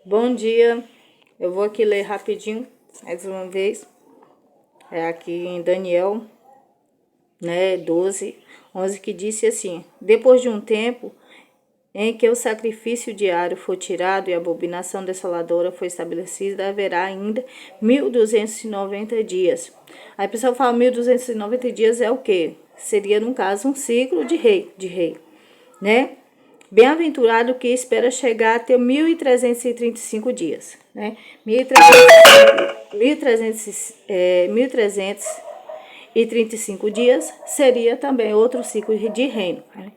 Bom dia, eu vou aqui ler rapidinho, mais uma vez, aqui em Daniel, 12, 11, que disse assim: depois de um tempo em que o sacrifício diário foi tirado e a abominação desoladora foi estabelecida, haverá ainda 1290 dias. Aí a pessoa fala 1290 dias é o quê? Seria, no caso, um ciclo de rei, né? Bem-aventurado que espera chegar até 1335 dias, né? 1335 dias seria também outro ciclo de reino, né?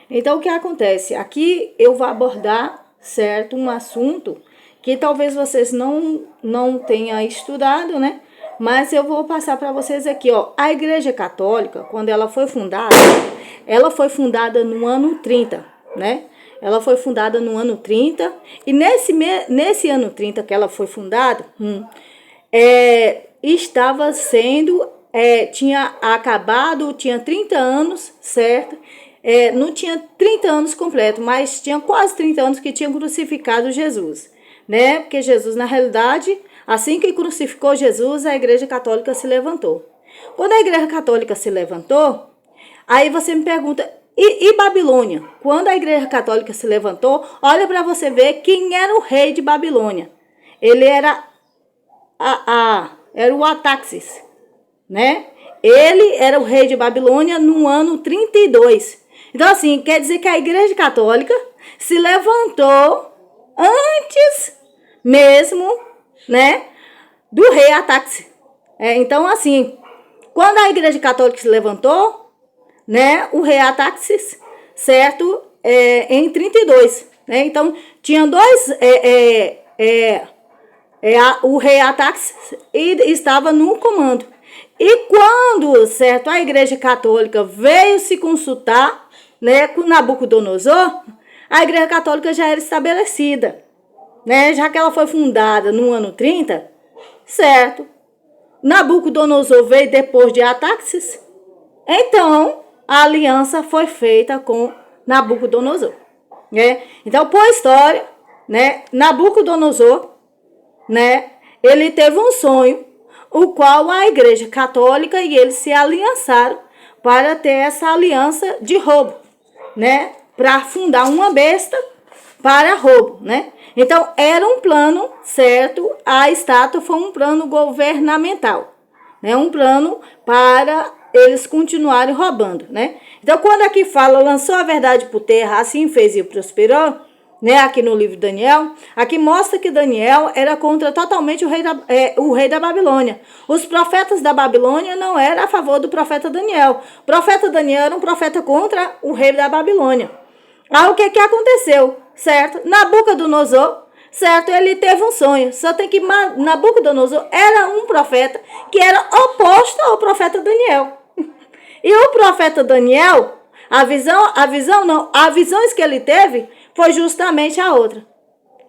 Então, o que acontece? Aqui eu vou abordar, certo, um assunto que talvez vocês não tenham estudado, né? Mas eu vou passar para vocês aqui, ó. A Igreja Católica, quando ela foi fundada no ano 30, né? Ela foi fundada no ano 30 e nesse ano 30 que ela foi fundada, estava sendo, tinha acabado, tinha 30 anos, certo? Não tinha 30 anos completo, mas tinha quase 30 anos que tinham crucificado Jesus, né? Porque Jesus, na realidade, assim que crucificou Jesus, a Igreja Católica se levantou. Quando a Igreja Católica se levantou, aí você me pergunta, e Babilônia? Quando a Igreja Católica se levantou, olha para você ver quem era o rei de Babilônia. Ele era era o Ataxis, né? Ele era o rei de Babilônia no ano 32. Então, assim, quer dizer que a Igreja Católica se levantou antes mesmo, né, do rei Ataxis. Então, assim, quando a Igreja Católica se levantou, né, o rei Ataxis, certo, em 32, né? Então, tinha dois, o rei Ataxis estava no comando. E quando, certo, a Igreja Católica veio se consultar, né, com Nabucodonosor, a Igreja Católica já era estabelecida, né? Já que ela foi fundada no ano 30, certo? Nabucodonosor veio depois de Ataxis, então a aliança foi feita com Nabucodonosor, né? Então, por história, né, Nabucodonosor, né, ele teve um sonho, o qual a Igreja Católica e eles se aliançaram para ter essa aliança de roubo, né, para fundar uma besta para roubo, né? Então, era um plano, certo? A estátua foi um plano governamental, né? Um plano para eles continuarem roubando, né? Então, quando aqui fala, lançou a verdade por terra, assim fez e prosperou, né? Aqui no livro de Daniel, aqui mostra que Daniel era contra totalmente o rei da Babilônia. Os profetas da Babilônia não eram a favor do profeta Daniel. O profeta Daniel era um profeta contra o rei da Babilônia. Aí o que aconteceu, certo? Nabucodonosor, certo? Ele teve um sonho. Só tem que Nabucodonosor era um profeta que era oposto ao profeta Daniel. E o profeta Daniel, as visões que ele teve foi justamente a outra,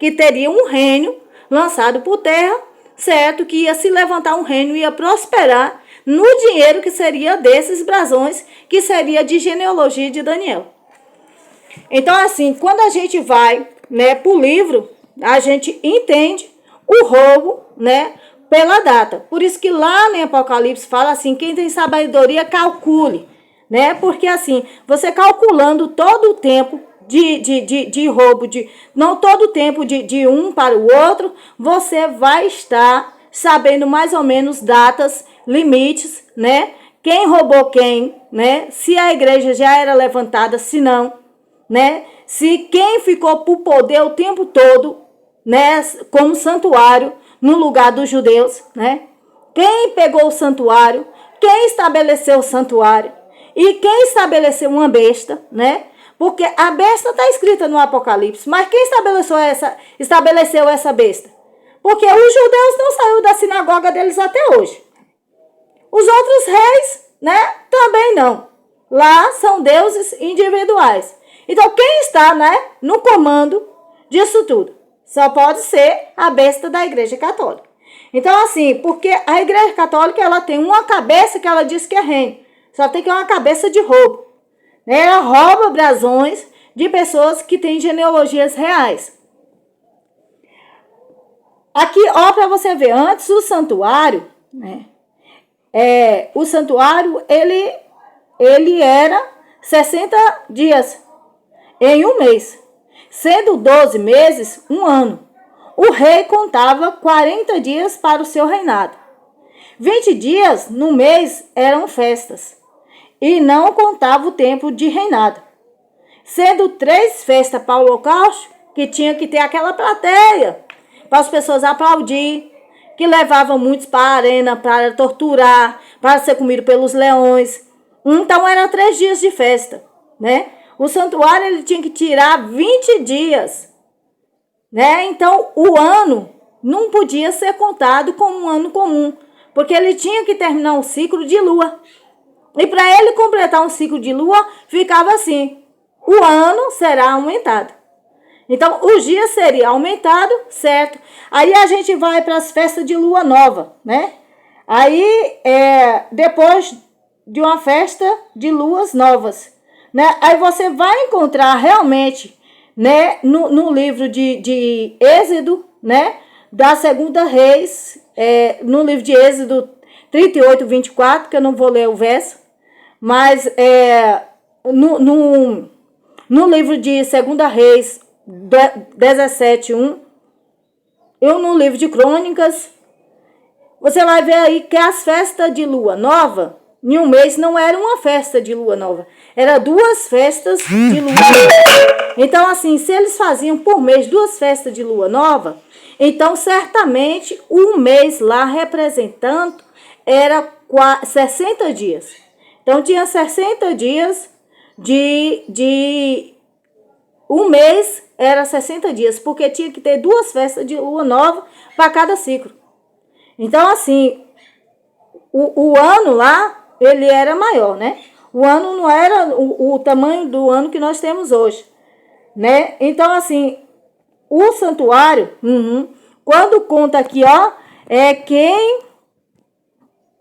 que teria um reino lançado por terra, certo? Que ia se levantar um reino, ia prosperar no dinheiro que seria desses brasões, que seria de genealogia de Daniel. Então, assim, quando a gente vai, né, para o livro, a gente entende o roubo, né, pela data. Por isso que lá no Apocalipse fala assim, quem tem sabedoria, calcule, né? Porque assim, você calculando todo o tempo de roubo, não todo o tempo de um para o outro, você vai estar sabendo mais ou menos datas, limites, né? Quem roubou quem, né? Se a igreja já era levantada, se não, né? Se quem ficou por poder o tempo todo, né, como santuário no lugar dos judeus, né? Quem pegou o santuário, quem estabeleceu o santuário e quem estabeleceu uma besta, né? Porque a besta está escrita no Apocalipse, mas quem estabeleceu essa besta? Porque os judeus não saíram da sinagoga deles até hoje. Os outros reis, né, também não. Lá são deuses individuais. Então, quem está, né, no comando disso tudo? Só pode ser a besta da Igreja Católica. Então, assim, porque a Igreja Católica, ela tem uma cabeça que ela diz que é reino. Só tem que uma cabeça de roubo. Ela rouba brasões de pessoas que têm genealogias reais. Aqui, ó, para você ver, antes o santuário, né? O santuário, ele era 60 dias em um mês, sendo 12 meses, um ano. O rei contava 40 dias para o seu reinado. 20 dias no mês eram festas, e não contava o tempo de reinado. Sendo 3 festas para o holocausto, que tinha que ter aquela plateia, para as pessoas aplaudir, que levavam muitos para a arena, para torturar, para ser comido pelos leões. Então, eram 3 dias de festa, né? O santuário, ele tinha que tirar 20 dias, né? Então, o ano não podia ser contado como um ano comum, porque ele tinha que terminar um ciclo de lua. E para ele completar um ciclo de lua, ficava assim: o ano será aumentado. Então, os dias seriam aumentados, certo? Aí a gente vai para as festas de lua nova, né? Aí, depois de uma festa de luas novas, né? Aí você vai encontrar realmente, né, no livro de Êxodo, né, da Segunda Reis, no livro de Êxodo 38, 24, que eu não vou ler o verso, mas no livro de Segunda Reis 17, 1, eu no livro de Crônicas, você vai ver aí que as festas de lua nova, em um mês, não era uma festa de lua nova, era 2 festas de lua nova. Então, assim, se eles faziam por mês 2 festas de lua nova, então certamente um mês lá representando era 60 dias. Então, tinha 60 dias um mês era 60 dias, porque tinha que ter 2 festas de lua nova para cada ciclo. Então, assim, o ano lá, ele era maior, né? O ano não era o tamanho do ano que nós temos hoje, né? Então, assim, o santuário, quando conta aqui, ó, quem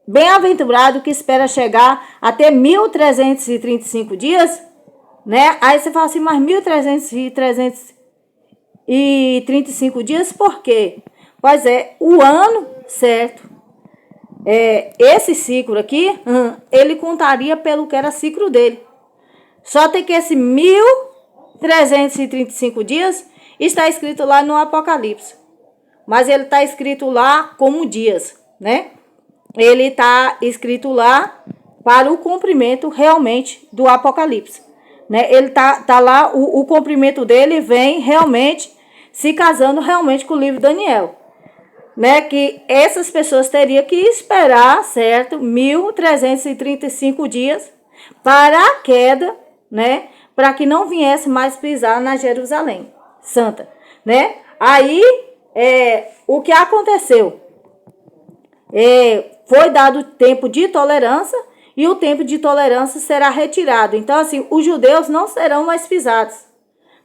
bem-aventurado que espera chegar até 1.335 dias, né? Aí você fala assim, mas 1.335 dias por quê? Pois o ano, certo? Esse ciclo aqui, ele contaria pelo que era ciclo dele. Só tem que esse 1.335 dias está escrito lá no Apocalipse. Mas ele está escrito lá como dias, né? Ele está escrito lá para o cumprimento realmente do Apocalipse, né? Ele tá lá, o cumprimento dele vem realmente se casando realmente com o livro de Daniel, né? Que essas pessoas teriam que esperar, certo? 1.335 dias para a queda, né? Para que não viesse mais pisar na Jerusalém Santa, né? Aí, o que aconteceu? Foi dado tempo de tolerância e o tempo de tolerância será retirado. Então, assim, os judeus não serão mais pisados,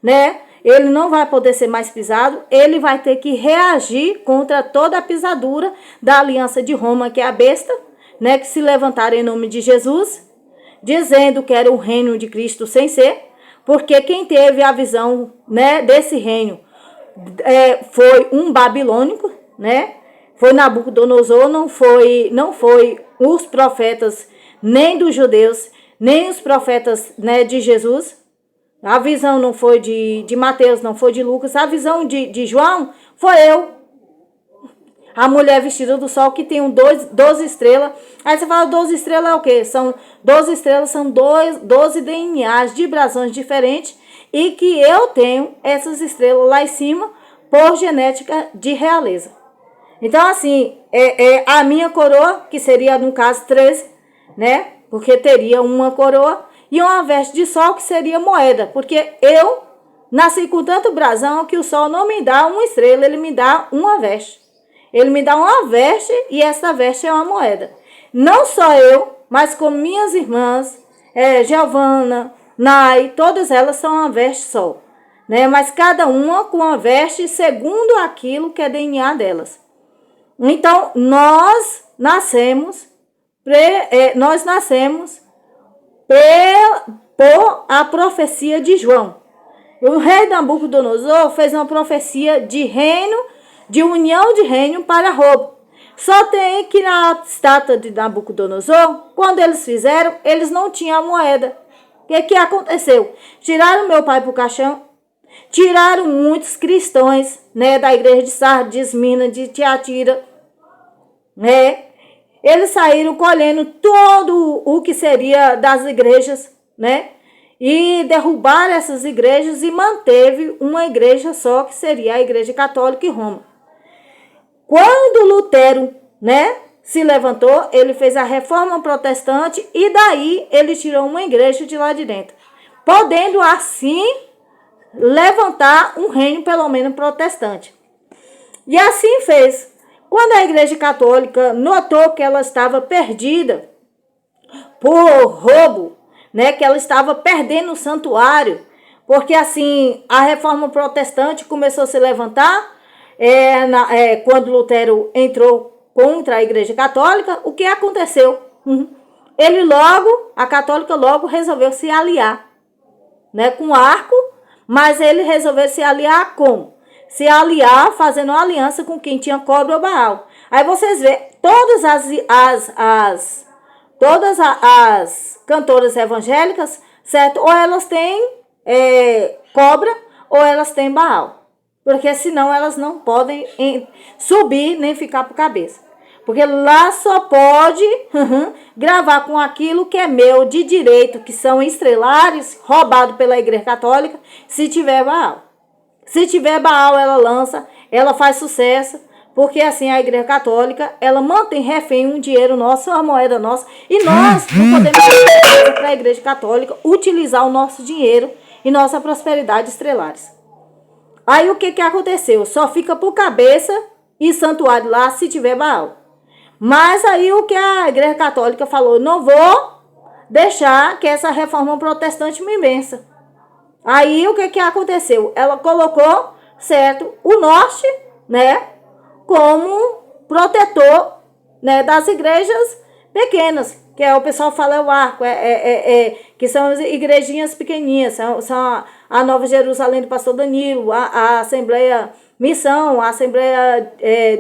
né? Ele não vai poder ser mais pisado, ele vai ter que reagir contra toda a pisadura da aliança de Roma, que é a besta, né? Que se levantaram em nome de Jesus, dizendo que era o reino de Cristo sem ser, porque quem teve a visão, né, desse reino foi um babilônico, né? Foi Nabucodonosor, não foi os profetas nem dos judeus, nem os profetas, né, de Jesus. A visão não foi de Mateus, não foi de Lucas. A visão de João foi eu. A mulher vestida do sol que tem 12 estrelas. Aí você fala, 12 estrelas é o quê? 12 estrelas são 12 DNAs de brasões diferentes. E que eu tenho essas estrelas lá em cima por genética de realeza. Então, assim, a minha coroa, que seria, no caso, 13, né? Porque teria uma coroa e uma veste de sol, que seria moeda. Porque eu nasci com tanto brasão que o sol não me dá uma estrela, ele me dá uma veste. Ele me dá uma veste e essa veste é uma moeda. Não só eu, mas como minhas irmãs, Giovana, Nai, todas elas são uma veste sol, né? Mas cada uma com uma veste segundo aquilo que é DNA delas. Então, nós nascemos por a profecia de João. O rei Nabucodonosor fez uma profecia de reino de união de reino para roubo. Só tem que na estátua de Nabucodonosor, quando eles fizeram, eles não tinham a moeda. O que aconteceu? Tiraram meu pai para o caixão, tiraram muitos cristãos, né, da igreja de Sardes, de Esmirna, de Tiatira, né? Eles saíram colhendo todo o que seria das igrejas, né? E derrubaram essas igrejas e manteve uma igreja só, que seria a Igreja Católica em Roma. Quando Lutero, né, se levantou, ele fez a reforma protestante e daí ele tirou uma igreja de lá de dentro, podendo assim levantar um reino pelo menos protestante. E assim fez. Quando a Igreja Católica notou que ela estava perdida por roubo, né, que ela estava perdendo o santuário, porque assim a reforma protestante começou a se levantar quando Lutero entrou contra a Igreja Católica. O que aconteceu? A Católica logo resolveu se aliar, né, com Arco, mas ele resolveu se aliar como? Se aliar fazendo uma aliança com quem tinha cobre ou Baal. Aí vocês vê, todas as cantoras evangélicas, certo? Ou elas têm cobra ou elas têm Baal. Porque senão elas não podem subir nem ficar por cabeça. Porque lá só pode gravar com aquilo que é meu de direito, que são estrelares, roubado pela Igreja Católica, se tiver Baal. Se tiver Baal, ela lança, ela faz sucesso, porque assim a Igreja Católica, ela mantém refém um dinheiro nosso, uma moeda nossa, e nós não podemos para a Igreja Católica utilizar o nosso dinheiro e nossa prosperidade estrelares. Aí o que aconteceu? Só fica por cabeça e santuário lá se tiver Baal. Mas aí o que a Igreja Católica falou, não vou deixar que essa reforma protestante me vença. Aí o que aconteceu? Ela colocou, certo, o norte, né, como protetor, né, das igrejas pequenas, que o pessoal fala o Arco, que são as igrejinhas pequenininhas, são a Nova Jerusalém do Pastor Danilo, a Assembleia Missão, a Assembleia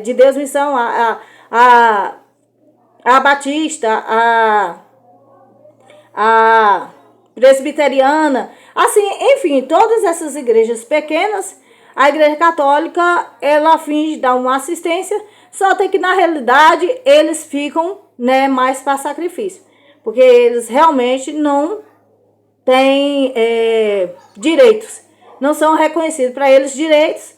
de Deus Missão, a Batista, a Presbiteriana, assim, enfim, todas essas igrejas pequenas, a Igreja Católica, ela finge dar uma assistência, só tem que na realidade eles ficam, né, mais para sacrifício, porque eles realmente não têm direitos, não são reconhecidos para eles direitos,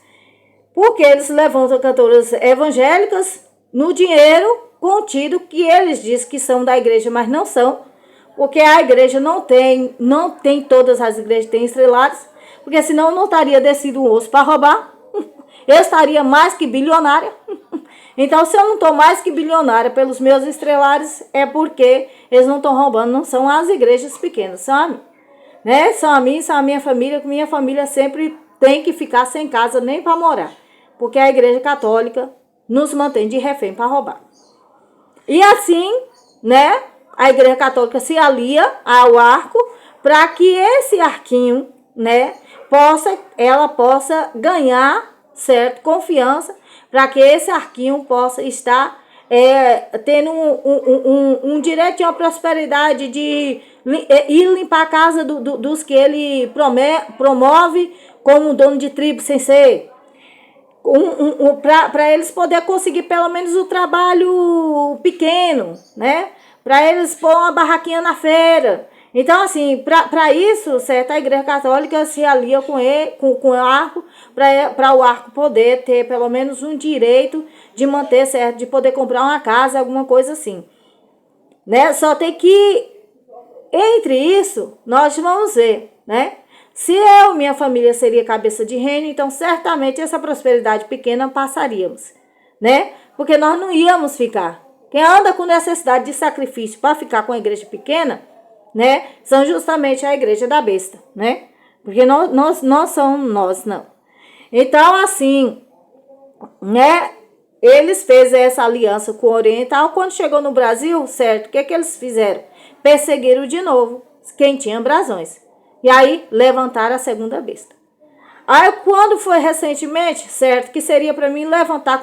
porque eles levantam cantoras evangélicas no dinheiro contido que eles dizem que são da igreja, mas não são, porque a igreja não tem todas as igrejas têm estrelados, porque senão não estaria descido um osso para roubar, eu estaria mais que bilionária. Então, se eu não estou mais que bilionária pelos meus estrelares, é porque eles não estão roubando, não são as igrejas pequenas, sabe? Né? São a minha família, que minha família sempre tem que ficar sem casa nem para morar, porque a Igreja Católica nos mantém de refém para roubar. E assim, né, a Igreja Católica se alia ao Arco para que esse arquinho, né, ela possa ganhar, certo, confiança, para que esse arquinho possa estar tendo um direito e uma prosperidade de ir limpar a casa dos que ele promove como dono de tribo sem ser. Para eles poderem conseguir pelo menos o trabalho pequeno, né? Para eles pôr uma barraquinha na feira. Então, assim, para isso, certo, a Igreja Católica se alia com o Arco, para o Arco poder ter pelo menos um direito de manter, certo, de poder comprar uma casa, alguma coisa assim. Né? Só tem que, entre isso, nós vamos ver, né? Se eu, minha família, seria cabeça de reino, então certamente essa prosperidade pequena passaríamos, né? Porque nós não íamos ficar. Quem anda com necessidade de sacrifício para ficar com a igreja pequena, né? São justamente a igreja da besta, né? Porque não somos nós, não. Então, assim, né? Eles fez essa aliança com o Oriental. Quando chegou no Brasil, certo? O que eles fizeram? Perseguiram de novo quem tinha brasões. E aí, levantaram a segunda besta. Aí, quando foi recentemente, certo, que seria para mim levantar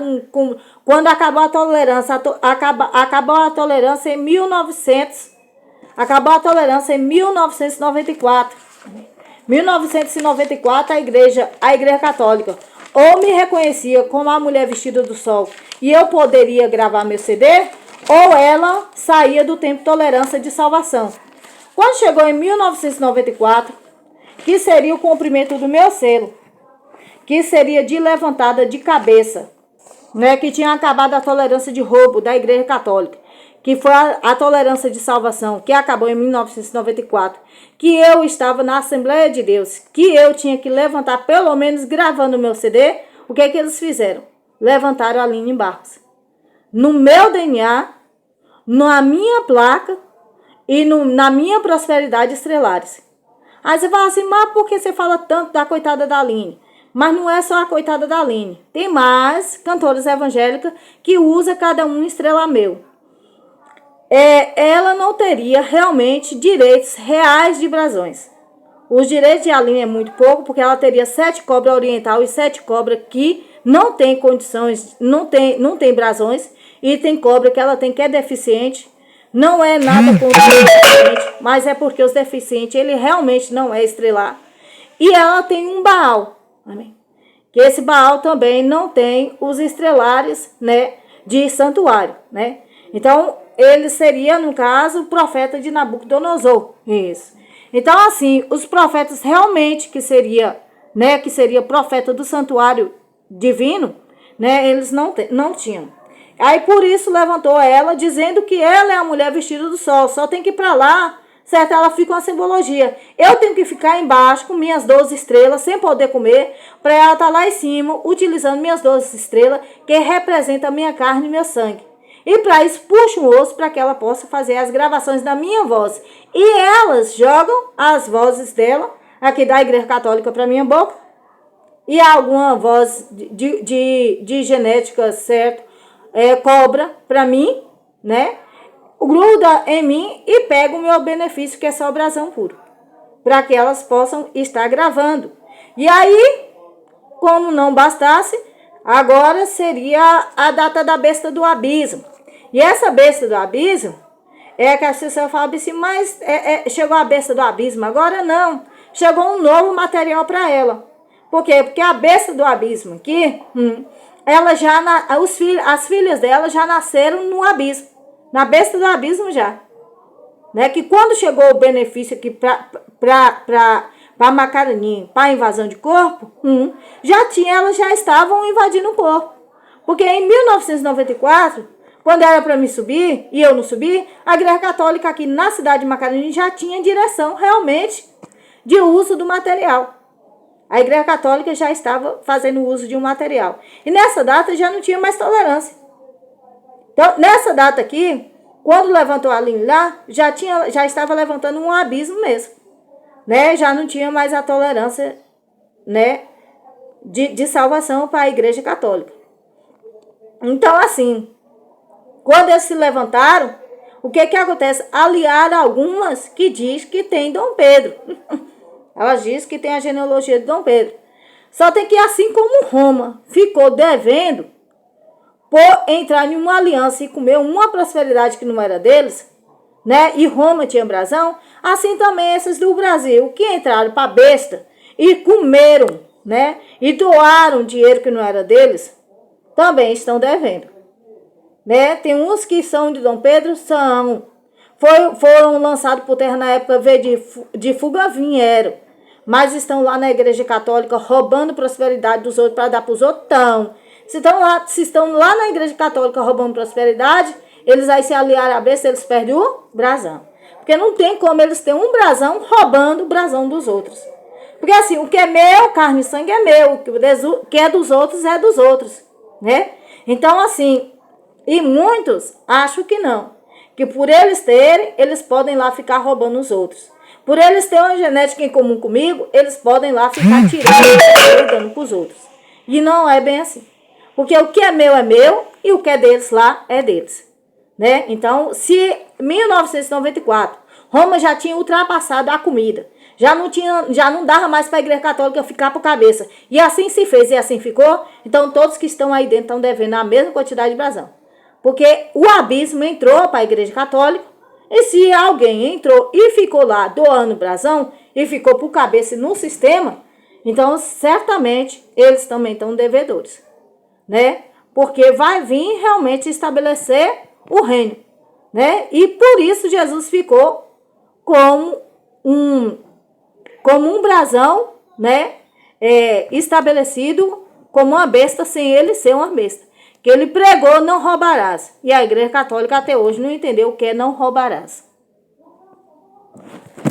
quando acabou a tolerância, acabou a tolerância em 1900, acabou a tolerância em 1994. 1994, a igreja católica ou me reconhecia como a mulher vestida do sol e eu poderia gravar meu CD, ou ela saía do tempo de tolerância de salvação. Quando chegou em 1994, que seria o cumprimento do meu selo, que seria de levantada de cabeça, né, que tinha acabado a tolerância de roubo da igreja católica, que foi a tolerância de salvação, que acabou em 1994, que eu estava na Assembleia de Deus, que eu tinha que levantar, pelo menos gravando o meu CD, o que é que eles fizeram? Levantaram a Aline Barros. No meu DNA, na minha placa e na minha prosperidade estrelares. Aí você fala assim, mas por que você fala tanto da coitada da Aline? Mas não é só a coitada da Aline. Tem mais cantoras evangélicas que usa cada um estrela meu. Ela não teria realmente direitos reais de brasões. Os direitos de Aline é muito pouco, porque ela teria 7 cobras oriental e 7 cobras que não tem condições, não tem brasões, e tem cobra que ela tem que é deficiente. Não é nada contra o deficiente, mas é porque os deficientes, ele realmente não é estrelar. E ela tem um Baal, amém? Que esse Baal também não tem os estrelares, né, de santuário, né? Então, ele seria, no caso, o profeta de Nabucodonosor. Isso. Então, assim, os profetas realmente que seria profeta do santuário divino, né, eles não tinham. Aí, por isso, levantou ela, dizendo que ela é a mulher vestida do sol, só tem que ir para lá, certo? Ela fica uma simbologia. Eu tenho que ficar embaixo com minhas 12 estrelas, sem poder comer, para ela estar lá em cima, utilizando minhas 12 estrelas, que representam a minha carne e meu sangue. E para isso, puxa um osso para que ela possa fazer as gravações da minha voz. E elas jogam as vozes dela, aqui da Igreja Católica, para minha boca. E alguma voz de genética, certo? Cobra para mim, né? Gruda em mim e pega o meu benefício, que é só o brasão puro. Para que elas possam estar gravando. E aí, como não bastasse, agora seria a data da besta do abismo. E essa besta do abismo, que a pessoa fala assim, mas chegou a besta do abismo, agora não. Chegou um novo material para ela. Por quê? Porque a besta do abismo aqui, ela já, as filhas dela já nasceram no abismo. Na besta do abismo já. Né? Que quando chegou o benefício aqui para Macarini, para invasão de corpo, elas já estavam invadindo o corpo. Porque em 1994... quando era para me subir, e eu não subi, a Igreja Católica aqui na cidade de Macarini já tinha direção realmente de uso do material. A Igreja Católica já estava fazendo uso de um material. E nessa data já não tinha mais tolerância. Então, nessa data aqui, quando levantou a linha lá, já estava levantando um abismo mesmo. Né? Já não tinha mais a tolerância, né, de salvação para a Igreja Católica. Então, assim... quando eles se levantaram, o que acontece? Aliaram algumas que diz que tem Dom Pedro. Elas dizem que tem a genealogia de Dom Pedro. Só tem que, assim como Roma ficou devendo por entrar em uma aliança e comer uma prosperidade que não era deles, né? E Roma tinha brasão, assim também esses do Brasil, que entraram para besta e comeram, né? E doaram dinheiro que não era deles, também estão devendo. Né? Tem uns que são de Dom Pedro, foram lançados por terra na época, veio de fuga, vieram, mas estão lá na Igreja Católica roubando prosperidade dos outros para dar para os outros. Se estão lá na Igreja Católica roubando prosperidade, eles aí se aliaram a besta, eles perdem o brasão. Porque não tem como eles terem um brasão roubando o brasão dos outros. Porque assim, o que é meu, carne e sangue é meu, o que é dos outros é dos outros, né? Então assim... e muitos acham que não. Que por eles terem, eles podem lá ficar roubando os outros. Por eles terem uma genética em comum comigo, eles podem lá ficar tirando e dando para os outros. E não é bem assim. Porque o que é meu e o que é deles lá é deles. Né? Então, se em 1994, Roma já tinha ultrapassado a comida, Já não dava mais para a Igreja Católica ficar por cabeça. E assim se fez e assim ficou. Então todos que estão aí dentro estão devendo a mesma quantidade de brasão. Porque o abismo entrou para a Igreja Católica. E se alguém entrou e ficou lá doando brasão e ficou por cabeça no sistema, então certamente eles também estão devedores, né? Porque vai vir realmente estabelecer o reino, né? E por isso Jesus ficou como um brasão, né? Estabelecido como uma besta sem ele ser uma besta. Que ele pregou, não roubarás. E a Igreja Católica até hoje não entendeu o que é não roubarás.